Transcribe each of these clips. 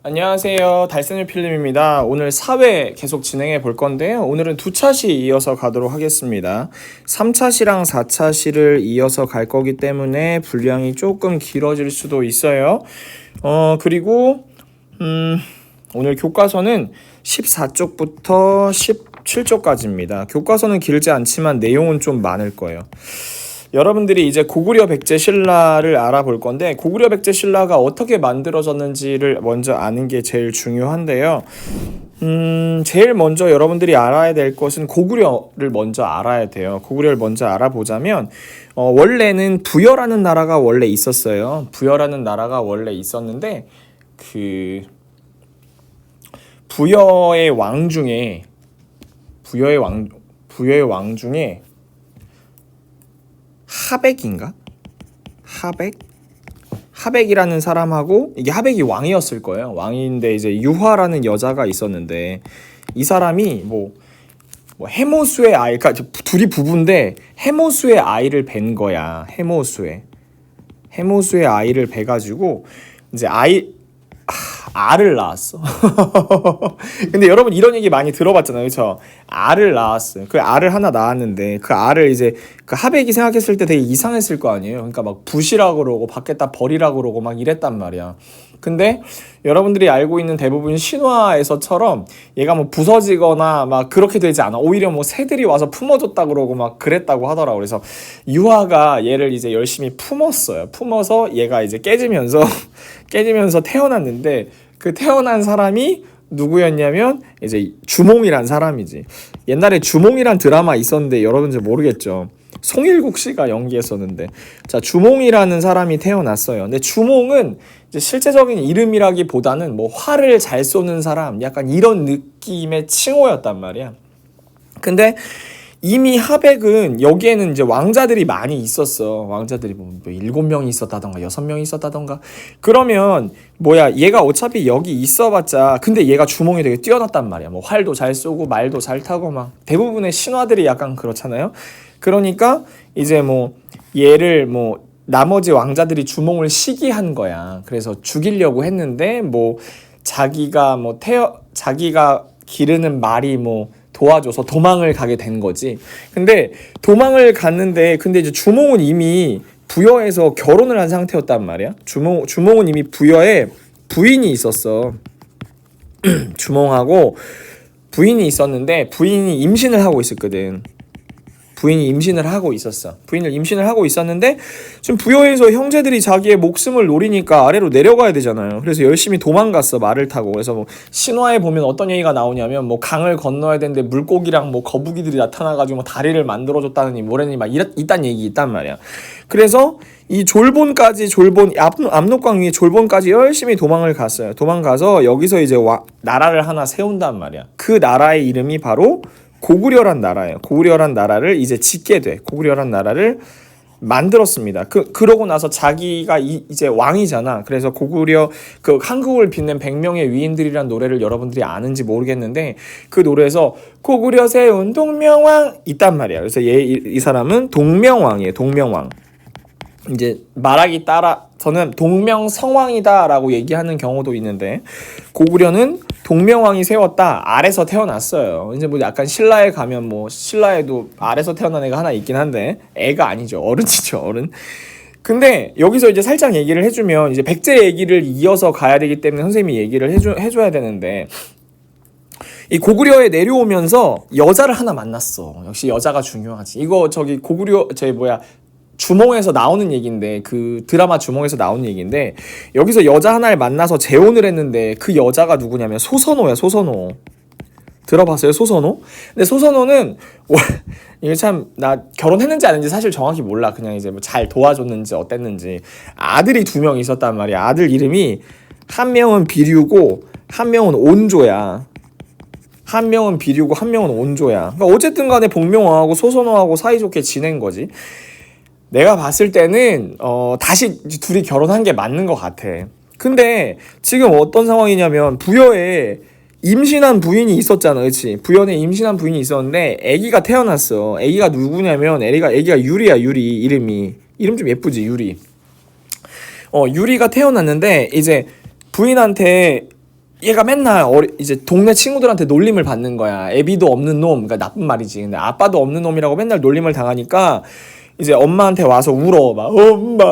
안녕하세요. 달새늘 필름입니다. 오늘 4회 계속 진행해 볼 건데요. 오늘은 두 차시 이어서 가도록 하겠습니다. 3차시랑 4차시를 이어서 갈 거기 때문에 분량이 조금 길어질 수도 있어요. 그리고 오늘 교과서는 14쪽부터 17쪽까지입니다. 교과서는 길지 않지만 내용은 좀 많을 거예요. 여러분들이 이제 고구려 백제 신라를 알아볼 건데, 고구려 백제 신라가 어떻게 만들어졌는지를 먼저 아는 게 제일 중요한데요. 제일 먼저 여러분들이 알아야 될 것은 고구려를 먼저 알아야 돼요. 고구려를 먼저 알아보자면, 원래는 부여라는 나라가 원래 있었어요. 부여라는 나라가 원래 있었는데, 부여의 왕 중에 하백인가? 하백이라는 사람하고, 이게 하백이 왕이었을 거예요. 왕인데 이제 유화라는 여자가 있었는데, 이 사람이 뭐 해모수의 아이, 그러니까 둘이 부부인데 해모수의 아이를 뵌 거야. 해모수의 아이를 뵈가지고 이제 알을 낳았어. 근데 여러분 이런 얘기 많이 들어봤잖아요, 그렇죠? 알을 낳았어요. 그 알을 하나 낳았는데 그 알을 이제 그 하백이 생각했을 때 되게 이상했을 거 아니에요. 그러니까 막 붓이라고 그러고 밖에다 버리라고 그러고 막 이랬단 말이야. 근데 여러분들이 알고 있는 대부분 신화에서처럼 얘가 뭐 부서지거나 막 그렇게 되지 않아. 오히려 뭐 새들이 와서 품어줬다 그러고 막 그랬다고 하더라고. 그래서 유화가 얘를 이제 열심히 품었어요. 품어서 얘가 이제 깨지면서 태어났는데, 그 태어난 사람이 누구였냐면 이제 주몽이란 사람이지. 옛날에 주몽이란 드라마 있었는데 여러분들 모르겠죠. 송일국 씨가 연기했었는데, 자, 주몽이라는 사람이 태어났어요. 근데 주몽은 이제 실제적인 이름이라기보다는 뭐 활을 잘 쏘는 사람, 약간 이런 느낌의 칭호였단 말이야. 근데 이미 하백은 여기에는 이제 왕자들이 많이 있었어. 왕자들이 뭐 7명이 있었다던가 6명이 있었다던가. 그러면 얘가 어차피 여기 있어봤자, 근데 얘가 주몽이 되게 뛰어났단 말이야. 뭐 활도 잘 쏘고 말도 잘 타고 막 대부분의 신화들이 약간 그렇잖아요. 그러니까 이제 뭐 얘를 뭐 나머지 왕자들이 주몽을 시기한 거야. 그래서 죽이려고 했는데 뭐 자기가 기르는 말이 뭐 도와줘서 도망을 가게 된 거지. 근데 도망을 갔는데, 근데 이제 주몽은 이미 부여에서 결혼을 한 상태였단 말이야. 주몽은 이미 부여에 부인이 있었어. 주몽하고 부인이 있었는데 부인이 임신을 하고 있었거든. 부인을 임신을 하고 있었는데, 지금 부여에서 형제들이 자기의 목숨을 노리니까 아래로 내려가야 되잖아요. 그래서 열심히 도망갔어, 말을 타고. 그래서 뭐 신화에 보면 어떤 얘기가 나오냐면, 뭐 강을 건너야 되는데 물고기랑 뭐 거북이들이 나타나가지고 뭐 다리를 만들어줬다느니 뭐래니 막 이딴 얘기 있단 말이야. 그래서 이 압록강 위에 졸본까지 열심히 도망을 갔어요. 도망가서 여기서 이제 나라를 하나 세운단 말이야. 그 나라의 이름이 바로 고구려란 나라예요. 고구려란 나라를 이제 짓게 돼. 고구려란 나라를 만들었습니다. 그러고 나서 자기가 이제 왕이잖아. 그래서 고구려, 그 한국을 빛낸 100명의 위인들이란 노래를 여러분들이 아는지 모르겠는데, 그 노래에서 고구려 세운 동명왕 있단 말이야. 그래서 이 사람은 동명왕이에요. 동명왕. 이제 말하기 따라서는 동명성왕이다라고 얘기하는 경우도 있는데, 고구려는 동명왕이 세웠다. 알에서 태어났어요. 이제 뭐 약간 신라에 가면 뭐 신라에도 알에서 태어난 애가 하나 있긴 한데, 애가 아니죠. 어른이죠, 어른. 근데 여기서 이제 살짝 얘기를 해주면, 이제 백제 얘기를 이어서 가야 되기 때문에 선생님이 얘기를 해줘야 되는데, 이 고구려에 내려오면서 여자를 하나 만났어. 역시 여자가 중요하지. 이거 주몽에서 나오는 얘기인데, 그 드라마 주몽에서 나오는 얘기인데, 여기서 여자 하나를 만나서 재혼을 했는데, 그 여자가 누구냐면 소선호야. 소선호 들어봤어요? 소선호? 근데 소선호는 이게 참, 나 결혼했는지 안 했는지 사실 정확히 몰라. 그냥 이제 뭐 잘 도와줬는지 어땠는지. 아들이 2명 있었단 말이야. 아들 이름이 한 명은 비류고 한 명은 온조야. 한 명은 온조야. 그러니까 어쨌든 간에 복명왕하고 소선호하고 사이좋게 지낸 거지. 내가 봤을 때는 다시 둘이 결혼한 게 맞는 것 같아. 근데 지금 어떤 상황이냐면, 부여에 임신한 부인이 있었잖아, 그렇지? 부여에 임신한 부인이 있었는데 아기가 태어났어. 아기가 누구냐면, 아기가 유리야. 이름 좀 예쁘지, 유리. 유리가 태어났는데, 이제 부인한테 얘가 맨날 이제 동네 친구들한테 놀림을 받는 거야. 애비도 없는 놈, 그러니까 나쁜 말이지. 근데 아빠도 없는 놈이라고 맨날 놀림을 당하니까 이제 엄마한테 와서 울어. 막 엄마,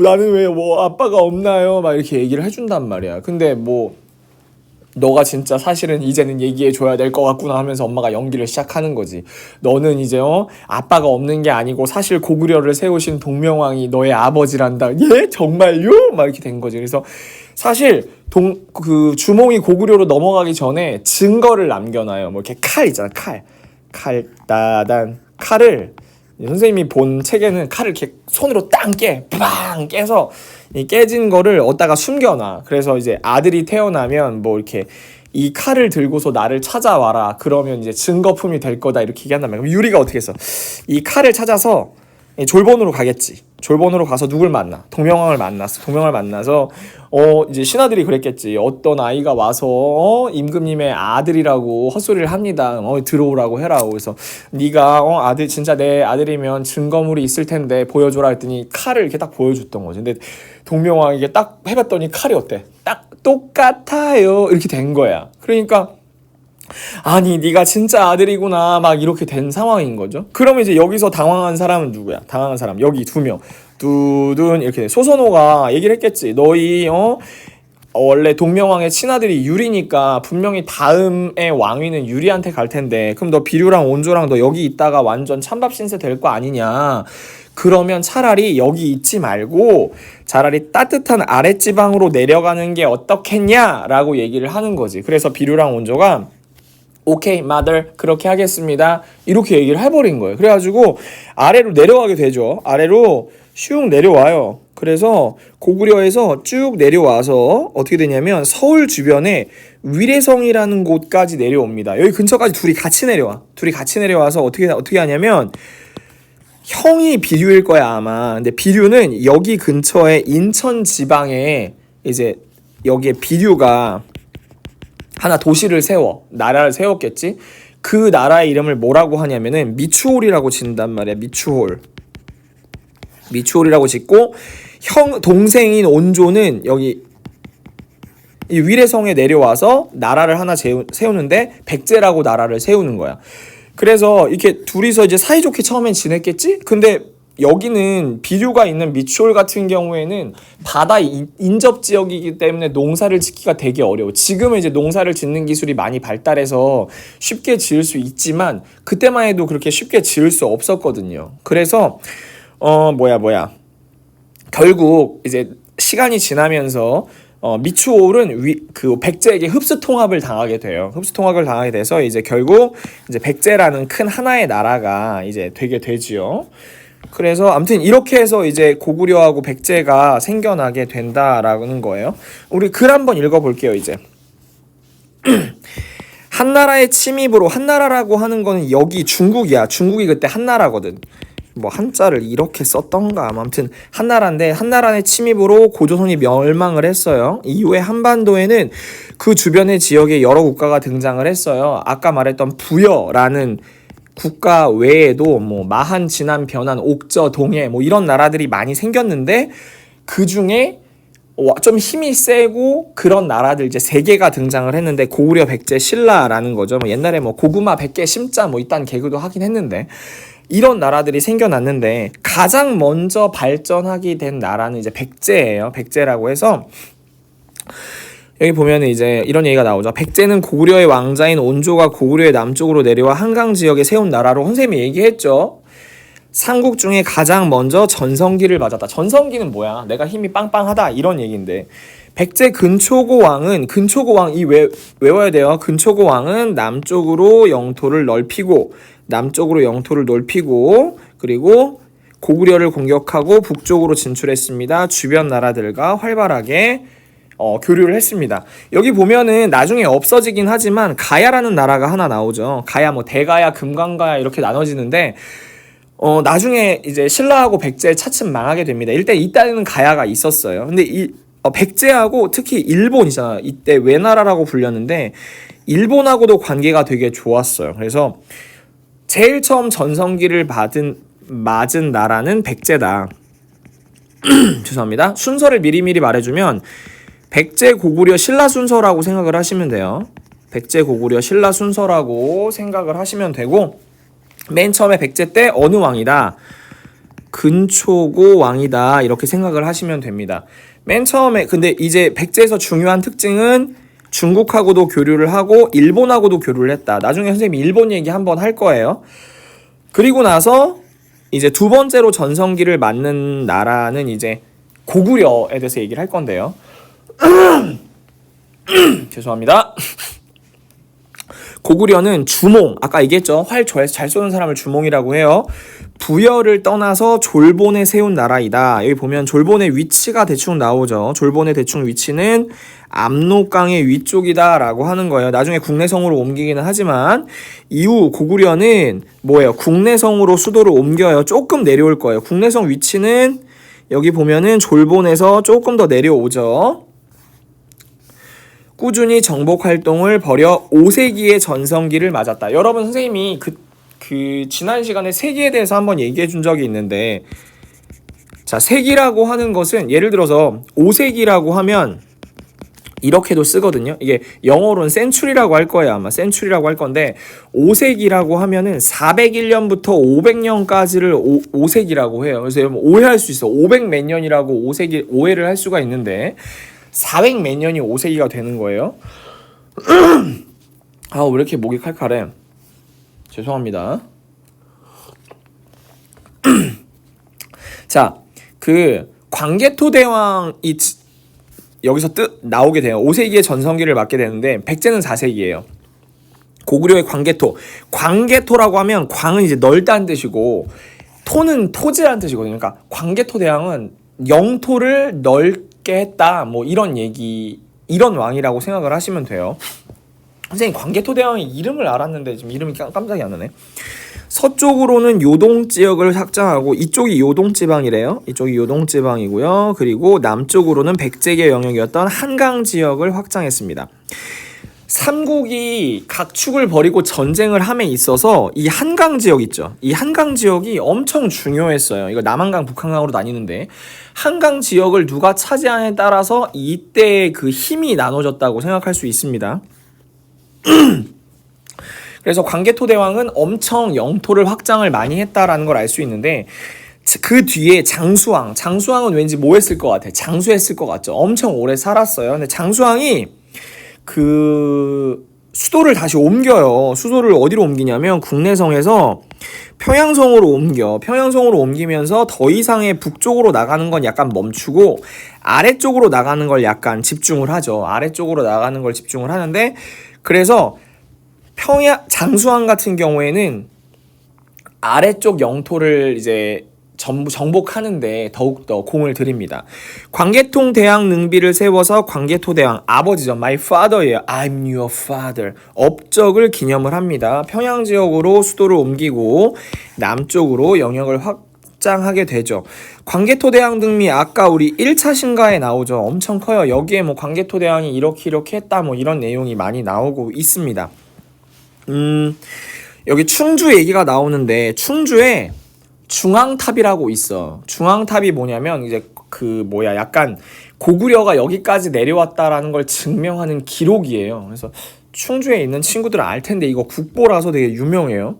나는 왜 뭐 아빠가 없나요? 막 이렇게 얘기를 해준단 말이야. 근데 뭐 너가 진짜 사실은 이제는 얘기해줘야 될 것 같구나 하면서 엄마가 연기를 시작하는 거지. 너는 이제 아빠가 없는 게 아니고 사실 고구려를 세우신 동명왕이 너의 아버지란다. 예? 정말요? 막 이렇게 된 거지. 그래서 사실 그 주몽이 고구려로 넘어가기 전에 증거를 남겨놔요. 뭐 이렇게 칼 있잖아. 칼 따단 칼을 선생님이 본 책에는 칼을 이렇게 손으로 땅 빵 깨서 이 깨진 거를 어디다가 숨겨놔. 그래서 이제 아들이 태어나면 뭐 이렇게 이 칼을 들고서 나를 찾아와라. 그러면 이제 증거품이 될 거다. 이렇게 얘기한단 말이야. 그럼 유리가 어떻게 했어? 이 칼을 찾아서 졸본으로 가겠지. 졸본으로 가서 누굴 만나? 동명왕을 만났어. 동명왕을 만나서 이제 신하들이 그랬겠지. 어떤 아이가 와서 임금님의 아들이라고 헛소리를 합니다. 들어오라고 해라. 그래서 네가 아들 진짜 내 아들이면 증거물이 있을 텐데 보여줘라 했더니 칼을 이렇게 딱 보여줬던 거지. 근데 동명왕이 이게 딱 해봤더니 칼이 어때? 딱 똑같아요. 이렇게 된 거야. 그러니까 아니 네가 진짜 아들이구나 막 이렇게 된 상황인 거죠. 그러면 이제 여기서 당황한 사람은 누구야? 당황한 사람 여기 2명 두둔 이렇게 소선호가 얘기를 했겠지. 너희 원래 동명왕의 친아들이 유리니까 분명히 다음의 왕위는 유리한테 갈 텐데 그럼 너 비류랑 온조랑 너 여기 있다가 완전 찬밥 신세 될 거 아니냐. 그러면 차라리 여기 있지 말고 차라리 따뜻한 아랫지방으로 내려가는 게 어떻겠냐라고 얘기를 하는 거지. 그래서 비류랑 온조가 오케이 mother 그렇게 하겠습니다 이렇게 얘기를 해버린 거예요. 그래가지고 아래로 내려가게 되죠. 아래로 슉 내려와요. 그래서 고구려에서 쭉 내려와서 어떻게 되냐면 서울 주변에 위례성이라는 곳까지 내려옵니다. 여기 근처까지 둘이 같이 내려와. 둘이 같이 내려와서 어떻게 하냐면 형이 비류일 거야 아마. 근데 비류는 여기 근처에 인천 지방에 이제 여기에 비류가 하나 도시를 나라를 세웠겠지. 그 나라의 이름을 뭐라고 하냐면은 미추홀이라고 짓는단 말이야. 미추홀이라고 짓고 동생인 온조는 여기 이 위례성에 내려와서 나라를 하나 세우는데 백제라고 나라를 세우는 거야. 그래서 이렇게 둘이서 이제 사이좋게 처음엔 지냈겠지? 근데 여기는 비류가 있는 미추홀 같은 경우에는 바다 인접 지역이기 때문에 농사를 짓기가 되게 어려워. 지금은 이제 농사를 짓는 기술이 많이 발달해서 쉽게 지을 수 있지만 그때만 해도 그렇게 쉽게 지을 수 없었거든요. 그래서 결국 이제 시간이 지나면서 미추홀은 그 백제에게 흡수 통합을 당하게 돼요. 흡수 통합을 당하게 돼서 이제 결국 이제 백제라는 큰 하나의 나라가 이제 되게 되지요. 그래서 아무튼 이렇게 해서 이제 고구려하고 백제가 생겨나게 된다라는 거예요. 우리 글 한번 읽어볼게요. 이제 한나라의 침입으로, 한나라라고 하는 거는 여기 중국이야. 중국이 그때 한나라거든. 뭐 한자를 이렇게 썼던가. 아무튼 한나라인데 한나라의 침입으로 고조선이 멸망을 했어요. 이후에 한반도에는 그 주변의 지역에 여러 국가가 등장을 했어요. 아까 말했던 부여라는 국가 외에도 뭐 마한, 진안, 변안, 옥저, 동해 뭐 이런 나라들이 많이 생겼는데 그 중에 좀 힘이 세고 그런 나라들 이제 3개가 등장을 했는데 고구려, 백제, 신라라는 거죠. 뭐 옛날에 뭐 고구마 100개 심자 뭐 이딴 개그도 하긴 했는데 이런 나라들이 생겨났는데 가장 먼저 발전하게 된 나라는 이제 백제예요. 백제라고 해서 여기 보면은 이제 이런 얘기가 나오죠. 백제는 고구려의 왕자인 온조가 고구려의 남쪽으로 내려와 한강 지역에 세운 나라로 선생님이 얘기했죠. 삼국 중에 가장 먼저 전성기를 맞았다. 전성기는 뭐야? 내가 힘이 빵빵하다 이런 얘기인데 백제 근초고 왕은 외워야 돼요. 근초고 왕은 남쪽으로 영토를 넓히고 그리고 고구려를 공격하고 북쪽으로 진출했습니다. 주변 나라들과 활발하게 교류를 했습니다. 여기 보면은 나중에 없어지긴 하지만 가야라는 나라가 하나 나오죠. 가야 뭐 대가야, 금강가야 이렇게 나눠지는데 나중에 이제 신라하고 백제 차츰 망하게 됩니다. 이때는 가야가 있었어요. 근데 백제하고 특히 일본이잖아. 이때 외나라라고 불렸는데 일본하고도 관계가 되게 좋았어요. 그래서 제일 처음 전성기를 맞은 나라는 백제다. 죄송합니다. 순서를 미리미리 말해주면 백제 고구려 신라 순서라고 생각을 하시면 돼요. 백제 고구려 신라 순서라고 생각을 하시면 되고, 맨 처음에 백제 때 어느 왕이다? 근초고 왕이다. 이렇게 생각을 하시면 됩니다. 맨 처음에 근데 이제 백제에서 중요한 특징은 중국하고도 교류를 하고 일본하고도 교류를 했다. 나중에 선생님이 일본 얘기 한번 할 거예요. 그리고 나서 이제 두 번째로 전성기를 맞는 나라는 이제 고구려에 대해서 얘기를 할 건데요. 죄송합니다. 고구려는 주몽, 아까 얘기했죠. 활 잘 쏘는 사람을 주몽이라고 해요. 부여를 떠나서 졸본에 세운 나라이다. 여기 보면 졸본의 위치가 대충 나오죠. 졸본의 대충 위치는 압록강의 위쪽이다 라고 하는 거예요. 나중에 국내성으로 옮기기는 하지만 이후 고구려는 뭐예요? 국내성으로 수도를 옮겨요. 조금 내려올 거예요. 국내성 위치는 여기 보면은 졸본에서 조금 더 내려오죠. 꾸준히 정복 활동을 벌여 5세기의 전성기를 맞았다. 여러분, 선생님이 그 지난 시간에 세기에 대해서 한번 얘기해 준 적이 있는데, 자, 세기라고 하는 것은 예를 들어서 5세기라고 하면 이렇게도 쓰거든요. 이게 영어로는 센츄리라고 할 거예요. 아마 센츄리라고 할 건데, 5세기라고 하면은 401년부터 500년까지를 5세기라고 해요. 그래서 여러분 오해할 수 있어. 500 몇 년이라고 5세기 오해를 할 수가 있는데 400 몇 년이 5세기가 되는 거예요. 아, 왜 이렇게 목이 칼칼해? 죄송합니다. 자, 그 광개토 대왕이 여기서 나오게 돼요. 5세기의 전성기를 맞게 되는데 백제는 4세기예요. 고구려의 광개토라고 하면 광은 이제 넓다는 뜻이고 토는 토지라는 뜻이거든요. 그러니까 광개토 대왕은 영토를 넓게 했다. 뭐 이런 왕이라고 생각을 하시면 돼요. 선생님, 광개토 대왕의 이름을 알았는데 지금 이름이 깜짝이 안 나네. 서쪽으로는 요동 지역을 확장하고, 이쪽이 요동 지방이래요. 이쪽이 요동 지방이고요. 그리고 남쪽으로는 백제계 영역이었던 한강 지역을 확장했습니다. 삼국이 각축을 벌이고 전쟁을 함에 있어서 이 한강 지역 있죠. 이 한강 지역이 엄청 중요했어요. 이거 남한강, 북한강으로 나뉘는데 한강 지역을 누가 차지하냐에 따라서 이때의 그 힘이 나눠졌다고 생각할 수 있습니다. 그래서 광개토 대왕은 엄청 영토를 확장을 많이 했다라는 걸 알 수 있는데, 그 뒤에 장수왕은 왠지 뭐 했을 것 같아? 장수했을 것 같죠? 엄청 오래 살았어요. 근데 장수왕이 그 수도를 다시 옮겨요. 수도를 어디로 옮기냐면 국내성에서 평양성으로 옮기면서 더 이상의 북쪽으로 나가는 건 약간 멈추고 아래쪽으로 나가는 걸 약간 집중을 하죠. 아래쪽으로 나가는 걸 집중을 하는데, 그래서 장수왕 같은 경우에는 아래쪽 영토를 이제 정복하는데 더욱더 공을 들입니다. 광개토 대왕 능비를 세워서 광개토 대왕, 아버지죠. My father예요. I'm your father. 업적을 기념을 합니다. 평양 지역으로 수도를 옮기고 남쪽으로 영역을 확장하게 되죠. 광개토 대왕 능비, 아까 우리 1차 신가에 나오죠. 엄청 커요. 여기에 뭐 광개토 대왕이 이렇게 했다 뭐 이런 내용이 많이 나오고 있습니다. 여기 충주 얘기가 나오는데, 충주에 중앙탑이라고 있어. 중앙탑이 뭐냐면 이제 약간 고구려가 여기까지 내려왔다라는 걸 증명하는 기록이에요. 그래서 충주에 있는 친구들은 알 텐데 이거 국보라서 되게 유명해요.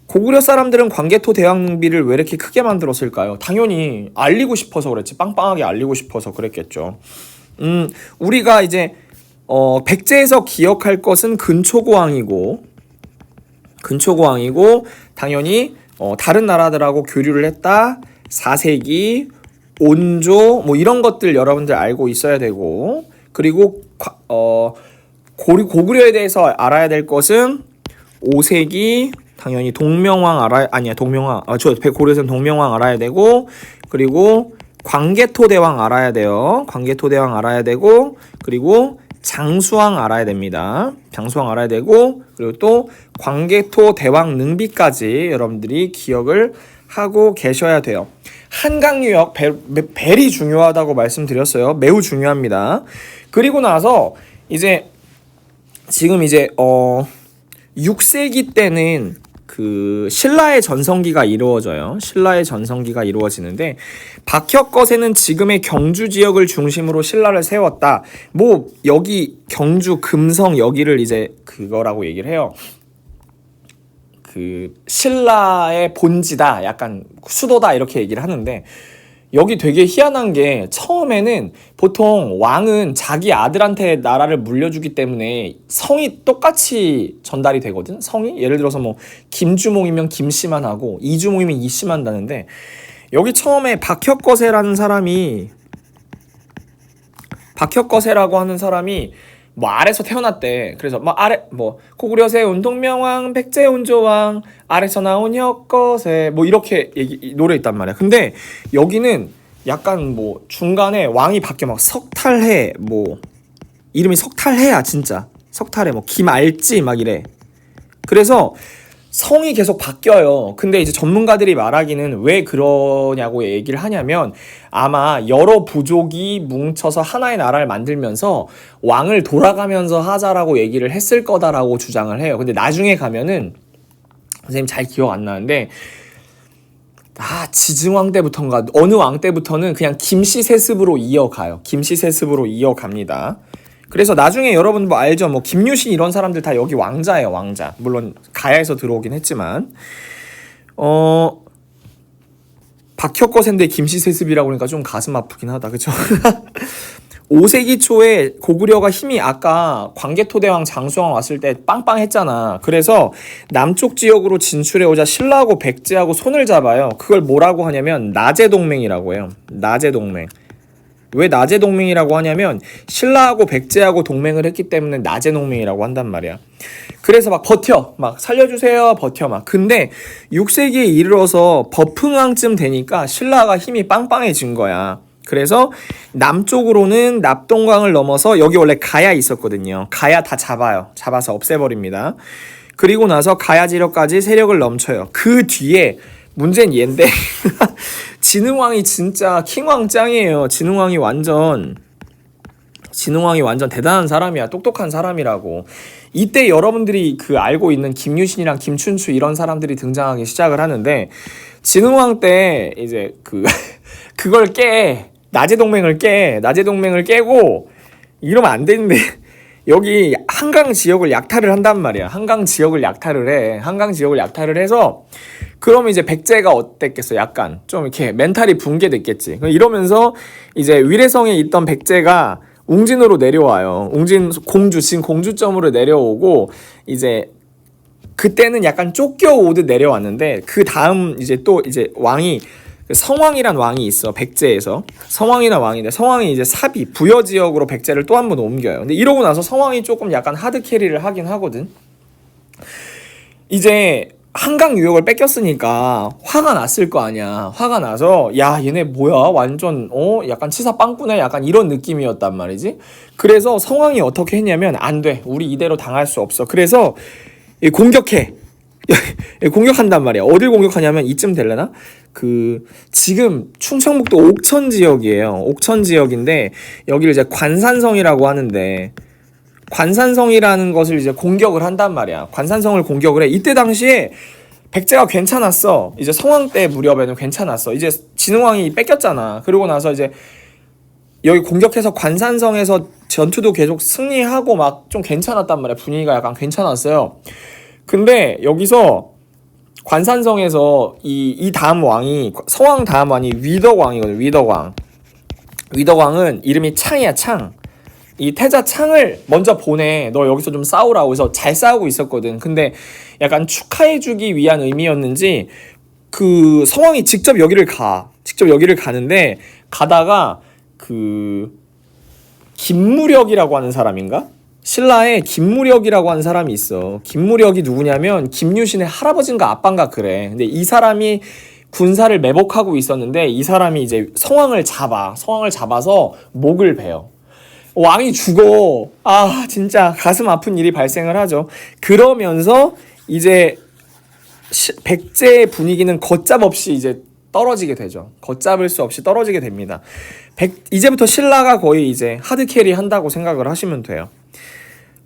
고구려 사람들은 광개토 대왕 능비를 왜 이렇게 크게 만들었을까요? 당연히 알리고 싶어서 그랬지. 빵빵하게 알리고 싶어서 그랬겠죠. 우리가 이제 백제에서 기억할 것은 근초고왕이고 당연히 다른 나라들하고 교류를 했다. 4세기, 온조 뭐 이런 것들 여러분들 알고 있어야 되고, 그리고 고구려에 대해서 알아야 될 것은 5세기 당연히 고려에서는 동명왕 알아야 되고, 그리고 광개토 대왕 알아야 돼요. 광개토 대왕 알아야 되고, 그리고 장수왕 알아야 됩니다. 장수왕 알아야 되고, 그리고 또 광개토 대왕 능비까지 여러분들이 기억을 하고 계셔야 돼요. 한강 유역 벨이 중요하다고 말씀드렸어요. 매우 중요합니다. 그리고 나서 이제 지금 이제 6세기 때는 그 신라의 전성기가 이루어져요. 신라의 전성기가 이루어지는데 박혁거세는 지금의 경주 지역을 중심으로 신라를 세웠다. 뭐 여기 경주 금성 여기를 이제 그거라고 얘기를 해요. 그 신라의 본지다, 약간 수도다 이렇게 얘기를 하는데 여기 되게 희한한 게 처음에는 보통 왕은 자기 아들한테 나라를 물려주기 때문에 성이 똑같이 전달이 되거든. 성이 예를 들어서 뭐 김주몽이면 김씨만 하고 이주몽이면 이씨만 한다는데 여기 처음에 박혁거세라고 하는 사람이 뭐 아래서 태어났대. 그래서 뭐 아래 뭐 고구려세 운동명왕 백제운조왕 아래서 나온 혁거세 뭐 이렇게 노래 있단 말이야. 근데 여기는 약간 뭐 중간에 왕이 바뀌어 막 석탈해 뭐 이름이 석탈해야 진짜 석탈해 뭐 김알지 막 이래. 그래서 성이 계속 바뀌어요. 근데 이제 전문가들이 말하기는 왜 그러냐고 얘기를 하냐면 아마 여러 부족이 뭉쳐서 하나의 나라를 만들면서 왕을 돌아가면서 하자라고 얘기를 했을 거다라고 주장을 해요. 근데 나중에 가면은 선생님 잘 기억 안 나는데 지증왕 때부터인가 어느 왕 때부터는 그냥 김씨 세습으로 이어가요. 김씨 세습으로 이어갑니다. 그래서 나중에 여러분 뭐 알죠? 뭐 김유신 이런 사람들 다 여기 왕자예요, 왕자. 물론 가야에서 들어오긴 했지만 박혁거세인데 김씨세습이라고 그러니까 좀 가슴 아프긴 하다, 그쵸? 5세기 초에 고구려가 힘이 아까 광개토대왕 장수왕 왔을 때 빵빵했잖아. 그래서 남쪽 지역으로 진출해오자 신라하고 백제하고 손을 잡아요. 그걸 뭐라고 하냐면 나제동맹이라고 해요. 나제동맹. 왜 나제동맹이라고 하냐면 신라하고 백제하고 동맹을 했기 때문에 나제동맹이라고 한단 말이야. 그래서 막 버텨, 막 살려주세요, 버텨 막. 근데 6세기에 이르러서 버풍왕쯤 되니까 신라가 힘이 빵빵해진 거야. 그래서 남쪽으로는 납동강을 넘어서 여기 원래 가야 있었거든요. 가야 다 잡아요. 잡아서 없애버립니다. 그리고 나서 가야 지역까지 세력을 넘쳐요. 그 뒤에 문제는 얘인데 진흥왕이 진짜 킹왕 짱이에요. 진흥왕이 완전 대단한 사람이야. 똑똑한 사람이라고. 이때 여러분들이 그 알고 있는 김유신이랑 김춘추 이런 사람들이 등장하기 시작을 하는데 진흥왕 때 이제 그걸 나제동맹을 깨고 이러면 안 되는데 여기 한강 지역을 약탈을 한단 말이야. 한강 지역을 약탈을 해서 그러면 이제 백제가 어땠겠어? 약간 좀 이렇게 멘탈이 붕괴됐겠지. 이러면서 이제 위례성에 있던 백제가 웅진으로 내려와요. 웅진 지금 공주점으로 내려오고 이제 그때는 약간 쫓겨오듯 내려왔는데 그 다음 이제 또 이제 왕이 성왕이란 왕이 있어. 백제에서 성왕이란 왕인데 성왕이 이제 사비 부여 지역으로 백제를 또 한 번 옮겨요. 근데 이러고 나서 성왕이 조금 약간 하드 캐리를 하긴 하거든. 이제 한강 유역을 뺏겼으니까 화가 났을 거 아니야. 화가 나서 야 얘네 뭐야 완전 약간 치사 빵꾸네 약간 이런 느낌이었단 말이지. 그래서 성왕이 어떻게 했냐면 안 돼, 우리 이대로 당할 수 없어. 그래서 공격해. 공격한단 말이야. 어딜 공격하냐면 이쯤 될려나? 지금 충청북도 옥천 지역이에요. 옥천 지역인데 여기를 이제 관산성이라고 하는데 관산성이라는 것을 이제 공격을 한단 말이야. 관산성을 공격을 해. 이때 당시에 백제가 괜찮았어. 이제 성왕 때 무렵에는 괜찮았어. 이제 진흥왕이 뺏겼잖아. 그러고 나서 이제 여기 공격해서 관산성에서 전투도 계속 승리하고 막 좀 괜찮았단 말이야. 분위기가 약간 괜찮았어요. 근데 여기서 관산성에서 이 다음 왕이 성왕 다음 왕이 위덕왕이거든. 위덕왕은 이름이 창이야. 창. 이 태자 창을 먼저 보내. 너 여기서 좀 싸우라고. 해서 잘 싸우고 있었거든. 근데 약간 축하해주기 위한 의미였는지 성왕이 직접 여기를 가는데 가다가 김무력이라고 하는 사람인가? 신라에 김무력이라고 하는 사람이 있어. 김무력이 누구냐면 김유신의 할아버지인가 아빠인가 그래. 근데 이 사람이 군사를 매복하고 있었는데 이 사람이 이제 성왕을 잡아서 목을 베어. 왕이 죽어. 진짜 가슴 아픈 일이 발생을 하죠. 그러면서 이제 백제의 분위기는 걷잡 없이 이제 떨어지게 되죠. 걷잡을 수 없이 떨어지게 됩니다. 이제부터 신라가 거의 이제 하드캐리 한다고 생각을 하시면 돼요.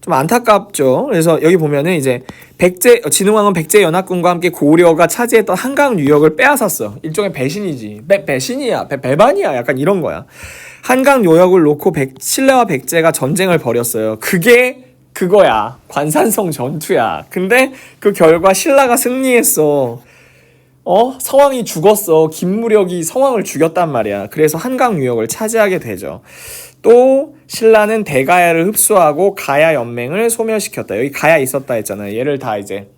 좀 안타깝죠. 그래서 여기 보면은 이제 진흥왕은 백제 연합군과 함께 고구려가 차지했던 한강 유역을 빼앗았어. 일종의 배신이지. 배신이야. 배반이야. 약간 이런 거야. 한강 요역을 놓고 신라와 백제가 전쟁을 벌였어요. 그게 그거야. 관산성 전투야. 근데 그 결과 신라가 승리했어. 성왕이 죽었어. 김무력이 성왕을 죽였단 말이야. 그래서 한강 유역을 차지하게 되죠. 또 신라는 대가야를 흡수하고 가야 연맹을 소멸시켰다. 여기 가야 있었다 했잖아요. 얘를 다 이제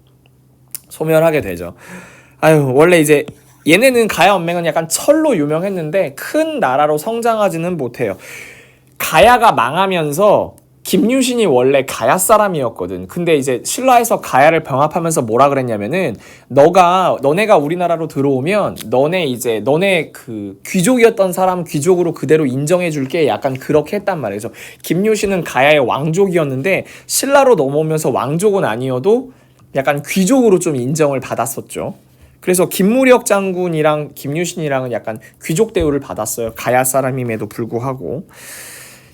소멸하게 되죠. 원래 이제 얘네는 가야 연맹은 약간 철로 유명했는데 큰 나라로 성장하지는 못해요. 가야가 망하면서 김유신이 원래 가야 사람이었거든. 근데 이제 신라에서 가야를 병합하면서 뭐라 그랬냐면은 너네가 우리나라로 들어오면 너네 그 귀족이었던 사람 귀족으로 그대로 인정해줄게. 약간 그렇게 했단 말이에요. 그래서 김유신은 가야의 왕족이었는데 신라로 넘어오면서 왕족은 아니어도 약간 귀족으로 좀 인정을 받았었죠. 그래서 김무력 장군이랑 김유신이랑은 약간 귀족 대우를 받았어요. 가야 사람임에도 불구하고.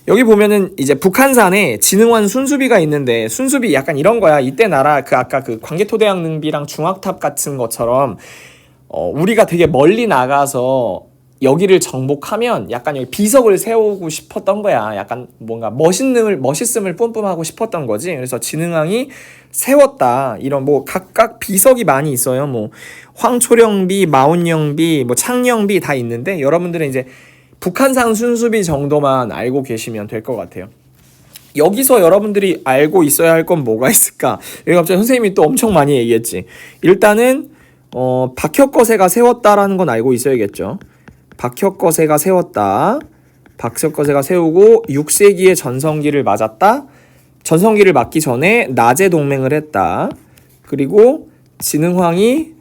여기 보면은 이제 북한산에 진흥원 순수비가 있는데 순수비 약간 이런 거야. 이때 나라 아까 그 광개토대왕 능비랑 중앙탑 같은 것처럼 우리가 되게 멀리 나가서 여기를 정복하면 약간 여기 비석을 세우고 싶었던 거야. 약간 뭔가 멋있음을 뿜뿜하고 싶었던 거지. 그래서 진흥왕이 세웠다. 이런 뭐 각각 비석이 많이 있어요. 뭐 황초령비, 마운령비, 뭐 창령비 다 있는데 여러분들은 이제 북한산 순수비 정도만 알고 계시면 될 것 같아요. 여기서 여러분들이 알고 있어야 할 건 뭐가 있을까? 여기 갑자기 선생님이 또 엄청 많이 얘기했지. 일단은 박혁거세가 세웠다라는 건 알고 있어야겠죠. 박혁거세가 세웠다. 박혁거세가 세우고 6세기에 전성기를 맞았다. 전성기를 맞기 전에 나제 동맹을 했다. 그리고 진흥왕이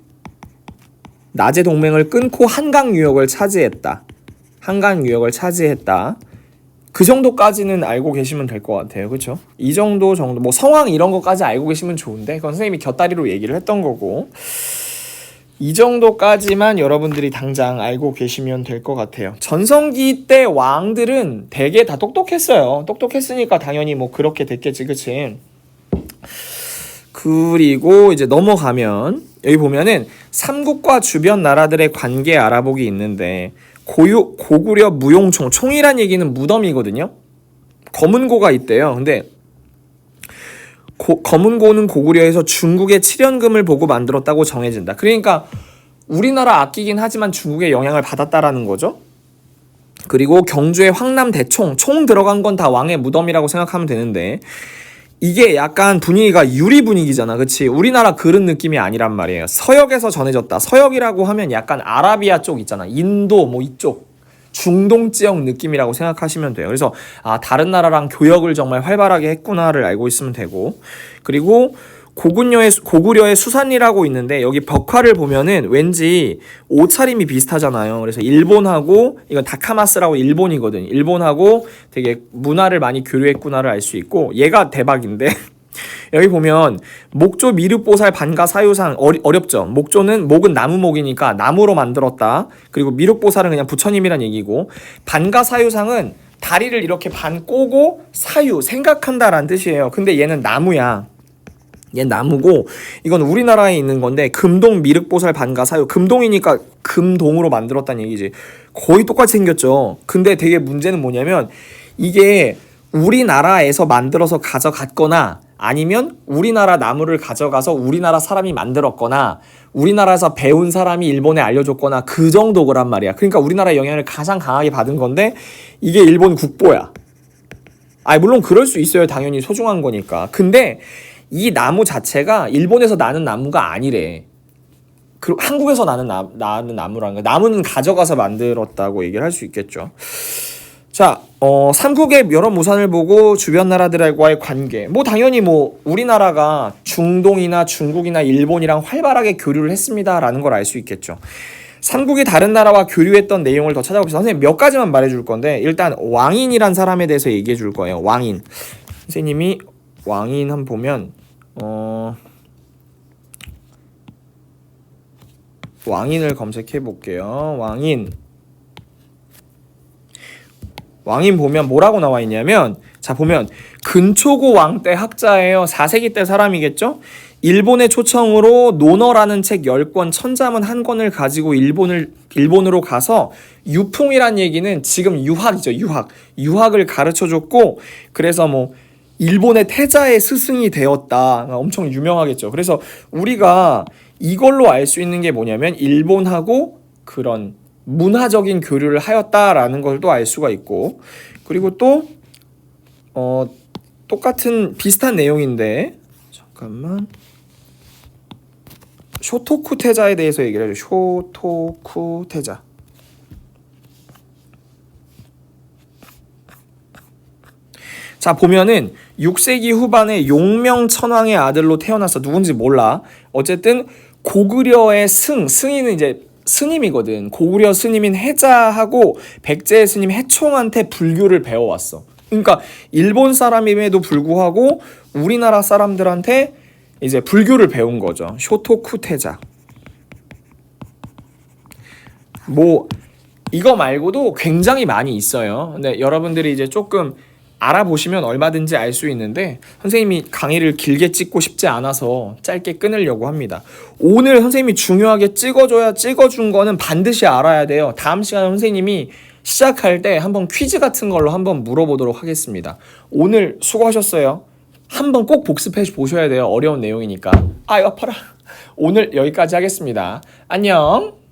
나제 동맹을 끊고 한강 유역을 차지했다. 한강 유역을 차지했다. 그 정도까지는 알고 계시면 될 것 같아요. 그렇죠? 이 정도 뭐 성왕 이런 거까지 알고 계시면 좋은데 그건 선생님이 곁다리로 얘기를 했던 거고 이 정도까지만 여러분들이 당장 알고 계시면 될 것 같아요. 전성기 때 왕들은 되게 다 똑똑했어요. 똑똑했으니까 당연히 뭐 그렇게 됐겠지. 그치? 그리고 이제 넘어가면 여기 보면은 삼국과 주변 나라들의 관계 알아보기 있는데 고구려 무용총, 총이란 얘기는 무덤이거든요. 검은고가 있대요. 근데 검은고는 고구려에서 중국의 칠연금을 보고 만들었다고 정해진다. 그러니까 우리나라 악기긴 하지만 중국의 영향을 받았다라는 거죠. 그리고 경주의 황남대총, 총 들어간 건 다 왕의 무덤이라고 생각하면 되는데 이게 약간 분위기가 유리 분위기잖아. 그치? 우리나라 그런 느낌이 아니란 말이에요. 서역에서 전해졌다. 서역이라고 하면 약간 아라비아 쪽 있잖아. 인도 뭐 이쪽 중동 지역 느낌이라고 생각하시면 돼요. 그래서 다른 나라랑 교역을 정말 활발하게 했구나를 알고 있으면 되고 그리고 고구려의 수산리라고 있는데 여기 벽화를 보면은 왠지 옷차림이 비슷하잖아요. 그래서 일본하고 이건 다카마스라고 일본이거든. 일본하고 되게 문화를 많이 교류했구나를 알 수 있고 얘가 대박인데 여기 보면 목조 미륵보살 반가 사유상 어렵죠. 목은 나무목이니까 나무로 만들었다. 그리고 미륵보살은 그냥 부처님이란 얘기고 반가 사유상은 다리를 이렇게 반 꼬고 사유 생각한다라는 뜻이에요. 근데 얘는 나무야. 얘 나무고 이건 우리나라에 있는 건데 금동 미륵보살 반가 사유 금동이니까 금동으로 만들었다는 얘기지. 거의 똑같이 생겼죠. 근데 되게 문제는 뭐냐면 이게 우리나라에서 만들어서 가져갔거나 아니면 우리나라 나무를 가져가서 우리나라 사람이 만들었거나 우리나라에서 배운 사람이 일본에 알려줬거나 그 정도 거란 말이야. 그러니까 우리나라의 영향을 가장 강하게 받은 건데 이게 일본 국보야. 물론 그럴 수 있어요. 당연히 소중한 거니까. 근데 이 나무 자체가 일본에서 나는 나무가 아니래. 그리고 한국에서 나는 나무라는 거야. 나무는 가져가서 만들었다고 얘기를 할 수 있겠죠. 자, 삼국의 여러 무산을 보고 주변 나라들과의 관계. 뭐 당연히 뭐 우리나라가 중동이나 중국이나 일본이랑 활발하게 교류를 했습니다라는 걸 알 수 있겠죠. 삼국이 다른 나라와 교류했던 내용을 더 찾아봅시다. 선생님 몇 가지만 말해줄 건데 일단 왕인이란 사람에 대해서 얘기해 줄 거예요. 왕인. 선생님이 왕인 한번 보면 왕인을 검색해 볼게요. 왕인. 왕인 보면 뭐라고 나와 있냐면, 자 보면 근초고 왕 때 학자예요. 4세기 때 사람이겠죠? 일본의 초청으로 논어라는 책 10권, 천자문 1권을 가지고 일본으로 가서 유풍이란 얘기는 지금 유학이죠. 유학을 가르쳐줬고, 그래서 뭐 일본의 태자의 스승이 되었다. 엄청 유명하겠죠. 그래서 우리가 이걸로 알 수 있는 게 뭐냐면 일본하고 그런 문화적인 교류를 하였다라는 걸 또 알 수가 있고, 그리고 또 똑같은 비슷한 내용인데 잠깐만, 쇼토쿠 태자에 대해서 얘기를 해줘. 쇼토쿠 태자. 자 보면은 6세기 후반에 용명천왕의 아들로 태어났어. 누군지 몰라. 어쨌든 고구려의 승인은 이제 스님이거든. 고구려 스님인 해자하고 백제 스님 해총한테 불교를 배워왔어. 그러니까 일본 사람임에도 불구하고 우리나라 사람들한테 이제 불교를 배운 거죠. 쇼토쿠 태자. 뭐 이거 말고도 굉장히 많이 있어요. 근데 여러분들이 이제 조금 알아보시면 얼마든지 알 수 있는데 선생님이 강의를 길게 찍고 싶지 않아서 짧게 끊으려고 합니다. 오늘 선생님이 중요하게 찍어준 거는 반드시 알아야 돼요. 다음 시간에 선생님이 시작할 때 한번 퀴즈 같은 걸로 한번 물어보도록 하겠습니다. 오늘 수고하셨어요. 한번 꼭 복습해 보셔야 돼요. 어려운 내용이니까. 아유 아파라. 오늘 여기까지 하겠습니다. 안녕.